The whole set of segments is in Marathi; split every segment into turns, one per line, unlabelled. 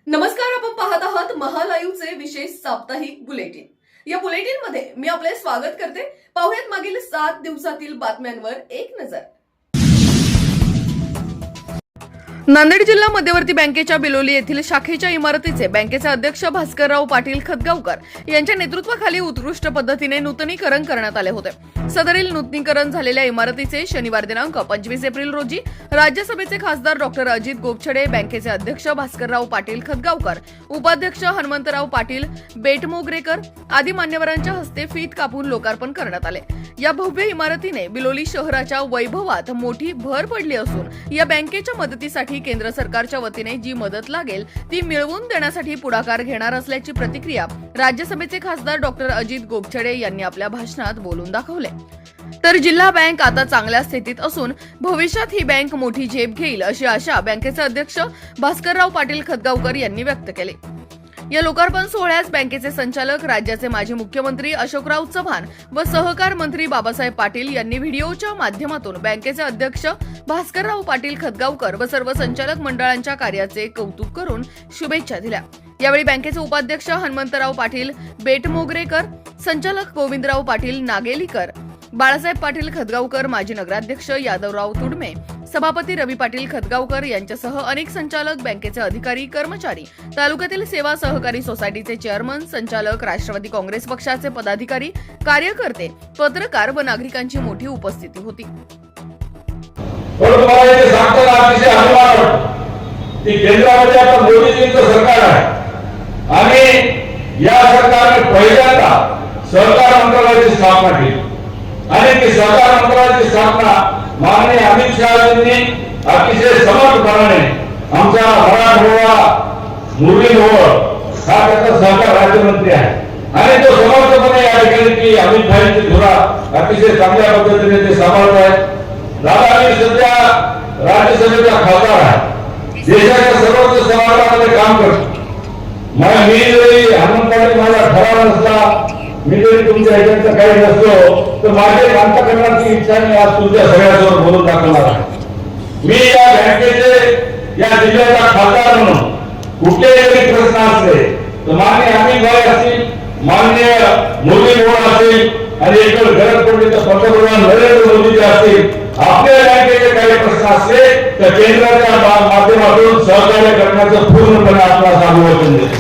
नमस्कार, आपण पाहत आहात महालाईव्हचे विशेष साप्ताहिक बुलेटिन। या बुलेटिन मध्ये मी आपले स्वागत करते। पाहुयात मागील 7 दिवसातील बातम्यांवर एक नजर। नांदेड जिल्हा मध्यवर्ती बँकेच्या बिलोली येथील शाखेच्या इमारतीचे बँकेचे अध्यक्ष भास्करराव पाटील खतगावकर यांच्या नेतृत्वाखाली उत्कृष्ट पद्धतीने नूतनीकरण करण्यात आले होते। सदरील नूतनीकरण झालेल्या इमारतीचे शनिवार दिनांक 25 एप्रिल रोजी राज्यसभेचे खासदार डॉक्टर अजित गोपछडे, बँकेचे अध्यक्ष भास्करराव पाटील खतगावकर, उपाध्यक्ष हनुमंतराव पाटील बेटमोगरेकर आदी मान्यवरांच्या हस्ते फीत कापून लोकार्पण करण्यात आले। या भव्य इमारतीने बिलोली शहराच्या वैभवात मोठी भर पडली असून या बँकेच्या मदतीसाठी केंद्र सरकारच्या वतीने जी मदत लागेल ती मिळवून देण्यासाठी पुढाकार घेणार असल्याची प्रतिक्रिया राज्यसभेचे खासदार डॉक्टर अजित गोपछडे यांनी आपल्या भाषणात बोलून दाखवले। तर जिल्हा बँक आता चांगल्या स्थितीत असून भविष्यात ही बँक मोठी झेप घेईल अशी आशा बँकेचे अध्यक्ष भास्करराव पाटील खतगावकर यांनी व्यक्त केली। या लोकार्पण सोहळ्यास बँकेचे संचालक, राज्याचे माजी मुख्यमंत्री अशोकराव चव्हाण व सहकार मंत्री बाबासाहेब पाटील यांनी व्हिडिओच्या माध्यमातून बँकेचे अध्यक्ष भास्करराव पाटील खतगावकर व सर्व संचालक मंडळांच्या कार्याचे कौतुक करून शुभेच्छा दिल्या। यावेळी बँकेचे उपाध्यक्ष हनुमंतराव पाटील बेटमोगरेकर, संचालक गोविंदराव पाटील नागेलीकर, बाळासाहेब पाटील खतगावकर, माजी नगराध्यक्ष यादवराव तुडमे, सभापती रवी पाटील खतगावकर यांच्यासह अनेक संचालक, बँकेचे अधिकारी, कर्मचारी, तालुक्यातील सेवा सहकारी सोसायटीचे चेअरमन, संचालक, राष्ट्रवादी काँग्रेस पक्षाचे पदाधिकारी, कार्यकर्ते, पत्रकार व नागरिकांची मोठी उपस्थिती होती।
केंद्रामध्ये आता मोदीजींचं सरकार आहे आणि या सरकारने पहिल्यांदा सहकार मंत्रालयाची स्थापना केली आणि ती सहकार मंत्रालयाची स्थापना माननीय अमित शहाजींनी अतिशय समर्थपणाने आमचा मराठमोळा मुरली मोहोळ हा त्याचा सहकार राज्यमंत्री आहे आणि तो समर्थपणे या ठिकाणी की अमित भाईंची धुरा अतिशय चांगल्या पद्धतीने ते सांभाळत आहेत। दादाजी सध्या राज्यसभेचा खासदार आहे, देशाच्या सर्वोच्च सभागृहामध्ये काम करतो। मी जरी हनुमंतराव माझा ठराव नसला, मी जरी तुमच्या ह्याच्यात काही नसतो तर माझे अंतःकरणाची इच्छा मी आज तुमच्या सगळ्यांसमोर बोलून दाखवणार आहे। मी या बँकेचे या जिल्ह्याचा खासदार म्हणून कुठलेही जरी प्रश्न असले तर माननीय अमित भाई असतील, माननीय मुरली मोहोळ असतील आणि एकच गरज पडली तर पंतप्रधान नरेंद्र मोदी असतील, आपल्या बँकेचे काही प्रश्न असले तर केंद्राच्या माध्यमातून सहकार्य करण्याचं पूर्णपणे आपल्याला अभिवादन देतो।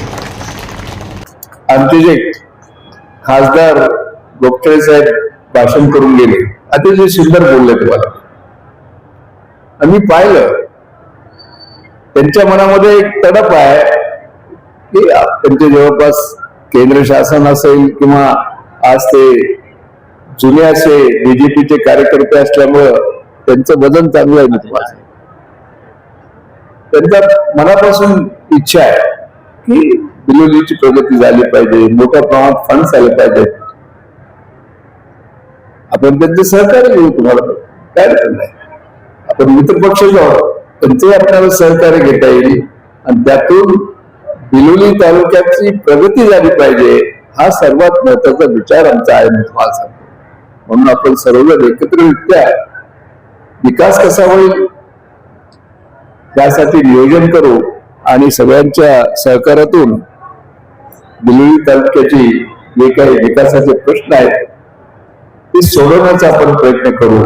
आमचे जे खासदार गोपछडे साहेब भाषण करून गेले, अतिशय सुंदर बोलले तुम्हाला। आम्ही पाहिलं त्यांच्या मनामध्ये एक तडप आहे की त्यांचे जवळपास केंद्र शासन असेल किंवा आज ते जुने असे बीजेपीचे कार्यकर्ते असल्यामुळं त्यांचं वजन चांगलं आहे महत्वाचं। त्यांच्या मनापासून इच्छा आहे की बिलोलीची प्रगती झाली पाहिजे, मोठ्या प्रमाणात फंड्स आले पाहिजेत। आपण त्यांचे सहकार्य घेऊ, तुम्हाला काय नाही, आपण मित्रपक्ष जाऊ, त्यांचे आपल्याला सहकार्य घेता येईल आणि त्यातून बिलोली तालुक्याची प्रगती झाली पाहिजे हा सर्वात महत्वाचा विचार आमचा आहे मी तुम्हाला सांगतो। म्हणून आपण सर्वजण एकत्रितरित्या विकास कसा होईल यासाठी नियोजन करू आणि सगळ्यांच्या सहकार्यातून बिलोली तालुक्याची जे काही विकासाचे प्रश्न आहेत ते सोडवण्याचा आपण प्रयत्न करू।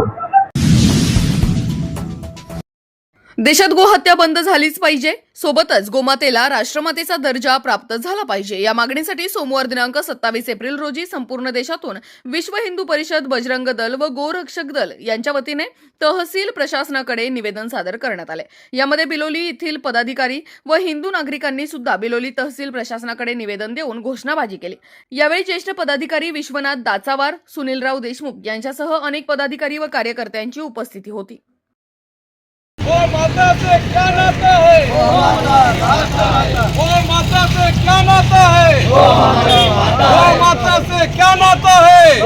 देशात गोहत्या बंद झालीच पाहिजे, सोबतच गोमातेला राष्ट्रमातेचा दर्जा प्राप्त झाला पाहिजे या मागणीसाठी सोमवार दिनांक 27 एप्रिल रोजी संपूर्ण देशातून विश्व हिंदू परिषद, बजरंग दल व गोरक्षक दल यांच्या वतीने तहसील प्रशासनाकडे निवेदन सादर करण्यात आले। यामध्ये बिलोली येथील पदाधिकारी व हिंदू नागरिकांनी सुद्धा बिलोली तहसील प्रशासनाकडे निवेदन देऊन घोषणाबाजी केली। यावेळी ज्येष्ठ पदाधिकारी विश्वनाथ दाचावार, सुनीलराव देशमुख यांच्यासह अनेक पदाधिकारी व कार्यकर्त्यांची उपस्थिती होती।
गौ माता से क्या नाता है, गौ माता से क्या नाता है, गौ माता से क्या नाता है,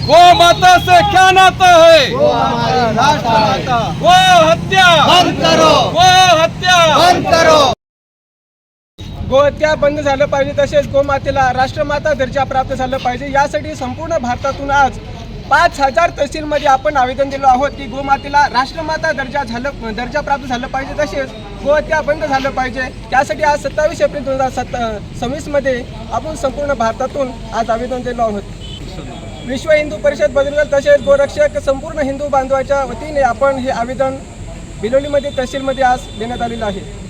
गौ माता से क्या नाता है, गौ हत्या बंद करो, गौ हत्या बंद करो। गोहत्या बंद झालं पाहिजे, तसेच गोमातेला राष्ट्रमाता दर्जा प्राप्त झाला पाहिजे। यासाठी संपूर्ण भारतातून आज 5000 तहसीलमध्ये आपण आवेदन दिलो आहोत की गोमातेला राष्ट्रमाता दर्जा प्राप्त झाला पाहिजे। तसेच
गोहत्या बंद झालं पाहिजे. त्यासाठी आज 27 एप्रिल 2026 मध्ये आपण संपूर्ण भारतातून आज आवेदन दिलं आहोत. विश्व हिंदू परिषद बजरंग तसेच गोरक्षक संपूर्ण हिंदू बांधवाच्या वतीने आपण हे आवेदन बिलोलीमध्ये तहसीलमध्ये आज देण्यात आलेलं आहे.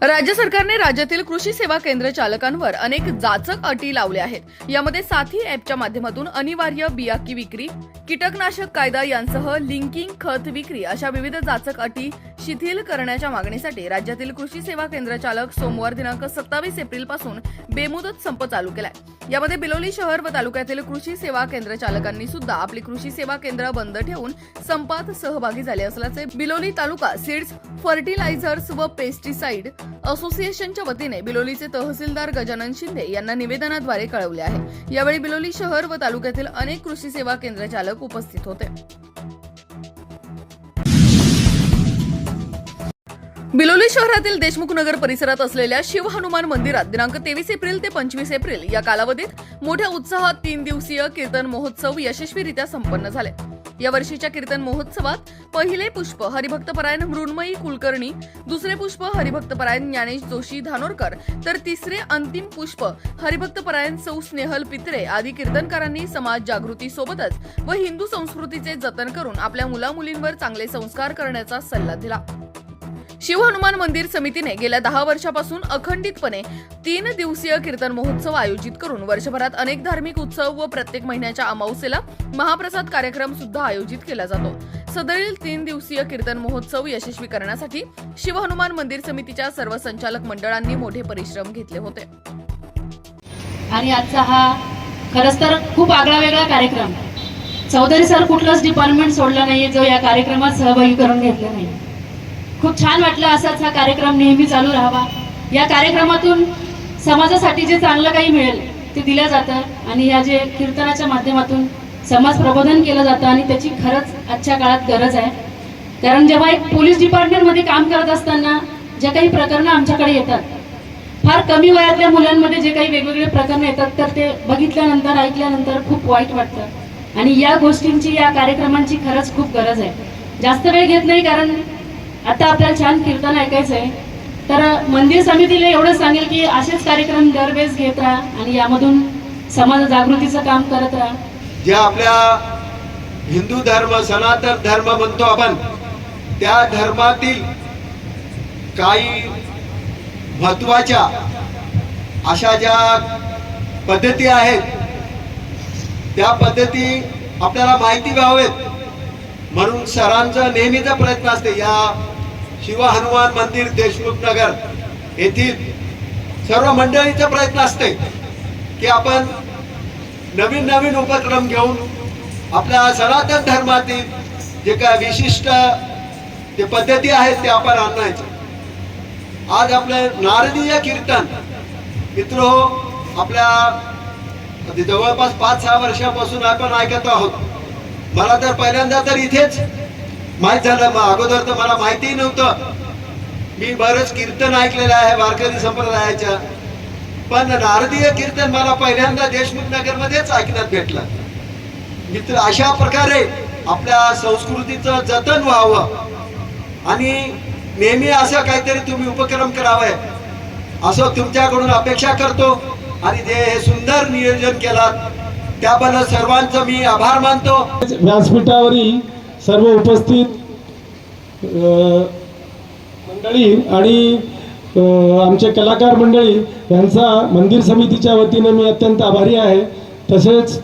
राज्य सरकारने राज्यातील कृषी सेवा केंद्र चालकांवर अनेक जाचक अटी लावल्या आहेत. यामध्ये साथी ॲपच्या माध्यमातून अनिवार्य बियाकी विक्री, कीटकनाशक कायदा यांसह लिंकिंग खत विक्री अशा विविध जाचक अटी शिथिल करण्याच्या मागणीसाठी राज्यातील कृषी सेवा केंद्र चालक सोमवार दिनांक 27 एप्रिल पासून बेमुदत संप चालू केलाय. यामध्ये बिलोली शहर व तालुक्यातील कृषी सेवा केंद्र चालकांनी सुद्धा आपली कृषी सेवा केंद्र बंद ठेवून संपात सहभागी झाले असल्याचे बिलोली तालुका सीड्स, फर्टिलायझर्स व पेस्टिसाइड असोसिएशनच्या वतीने बिलोलीचे तहसीलदार गजानन शिंदे यांना निवेदनाद्वारे कळवले आहे. यावेळी बिलोली शहर व तालुक्यातील अनेक कृषी सेवा केंद्र चालक उपस्थित होते. बिलोली शहरातील देशमुख नगर परिसरात असलेल्या शिव हनुमान मंदिरात दिनांक 23 एप्रिल ते 25 एप्रिल या कालावधीत मोठ्या उत्साहात 3 दिवसीय कीर्तन महोत्सव यशस्वीरित्या संपन्न झाले. या वर्षीच्या कीर्तन महोत्सवात पहिले पुष्प हरिभक्तपरायण मृण्मयी कुलकर्णी, दुसरे पुष्प हरिभक्तपरायण ज्ञानेश जोशी धानोरकर, तर तिसरे अंतिम पुष्प हरिभक्तपरायण सौ स्नेहल पित्रे आदी कीर्तनकारांनी समाज जागृती सोबतच व हिंदू संस्कृतीचे जतन करून आपल्या मुलामुलींवर चांगले संस्कार करण्याचा सल्ला दिला. शिव हनुमान मंदिर समितीने गेल्या 10 वर्षापासून अखंडितपणे 3 दिवसीय कीर्तन महोत्सव आयोजित करून वर्षभरात अनेक धार्मिक उत्सव व प्रत्येक महिन्याच्या अमावस्येला महाप्रसाद कार्यक्रम सुद्धा आयोजित केला जातो. सदरील 3 दिवसीय कीर्तन महोत्सव यशस्वी करण्यासाठी शिव हनुमान मंदिर समितीच्या सर्व संचालक मंडळांनी मोठे परिश्रम घेतले होते.
आणि आजचा हा खरंच तर खूप आगळा वेगळा कार्यक्रम, चौधरी सर कुठलंच डिपार्टमेंट सोडलं नाहीये जो या कार्यक्रमात सहभागी करून घेतलं नाही. खूप छान वाटलं. असाच हा कार्यक्रम नेहमी चालू राहावा. या कार्यक्रमातून समाजासाठी जे चांगलं काही मिळेल ते दिलं जातं आणि या जे कीर्तनाच्या माध्यमातून समाज प्रबोधन केलं जातं आणि त्याची खरंच आजच्या काळात गरज आहे. कारण जेव्हा एक पोलीस डिपार्टमेंटमध्ये काम करत असताना जे काही प्रकरणं आमच्याकडे येतात, फार कमी वयातल्या मुलांमध्ये जे काही वेगवेगळे प्रकरणं येतात, तर ते बघितल्यानंतर ऐकल्यानंतर खूप वाईट वाटतं आणि या गोष्टींची, या कार्यक्रमांची खरंच खूप गरज आहे. जास्त वेळ घेत नाही कारण आता आपल्याला छान कीर्तन ऐकायचं आहे. तर मंदिर समितीला एवढं सांगेल की असेच कार्यक्रम दरवेळेस घेत राहा आणि यामधून समाज जागृतीचं काम करत राहा.
जे आपल्या हिंदू धर्म, सनातन धर्म म्हणतो आपण, त्या धर्मातील काही महत्वाच्या अशा ज्या पद्धती आहेत त्या पद्धती आपल्याला माहिती व्हावेत म्हणून सरांचा नेहमीचा प्रयत्न असते. या शिव हनुमान मंदिर देशमुख नगर येथील सर्व मंडळीचा प्रयत्न असते की आपण नवीन नवीन उपक्रम घेऊन आपल्या सनातन धर्मातील जे काय विशिष्ट जे पद्धती आहेत ते आपण आणायचं. आज आपलं नारदीय कीर्तन मित्र आपल्या जवळपास 5-6 वर्षापासून आपण ऐकत आहोत. मला तर पहिल्यांदा तर इथेच माहीत झालं, अगोदर तर मला माहिती नव्हतं. मी बरंच कीर्तन ऐकलेलं आहे वारकरी संप्रदायाच्या, पण नारदीय कीर्तन मला पहिल्यांदा देशमुख नगर मध्येच ऐकण्यात भेटलं. मित्र, अशा प्रकारे आपल्या संस्कृतीचं जतन व्हावं आणि नेहमी असं काहीतरी तुम्ही उपक्रम करावे असं तुमच्याकडून अपेक्षा करतो. आणि जे हे सुंदर नियोजन केलं त्याबद्दल सर्वांचं मी आभार मानतो.
व्यासपीठावरील सर्व उपस्थित मंडळी आणि आमचे कलाकार मंडळी यांचा मंदिर समितीच्या वतीने मी अत्यंत आभारी आहे. तसेच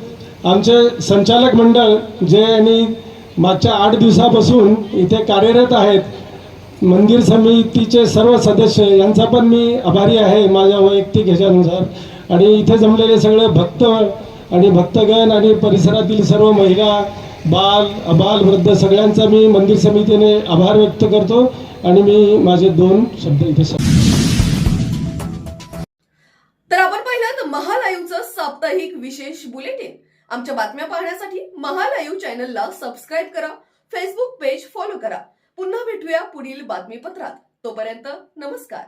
आमचे संचालक मंडळ जे आणि मागच्या 8 दिवसापासून इथे कार्यरत आहेत, मंदिर समितीचे सर्व सदस्य यांचा पण मी आभारी आहे माझ्या वैयक्तिक ह्याच्यानुसार. आणि इथे जमलेले सगळे भक्त आणि भक्तगण आणि परिसरातील सर्व महिला, बाल, अबाल, वृद्ध सगळ्यांचा मी मंदिर समितीने आभार व्यक्त करतो आणि मी माझे 2 शब्द इथे
तर आपण पाहिलं महालाईव्हचं साप्ताहिक विशेष बुलेटिन. आमच्या बातम्या पाहण्यासाठी महालाईव्ह चॅनलला सबस्क्राईब करा, फेसबुक पेज फॉलो करा. पुन्हा भेटूया पुढील बातमीपत्रात. तोपर्यंत नमस्कार.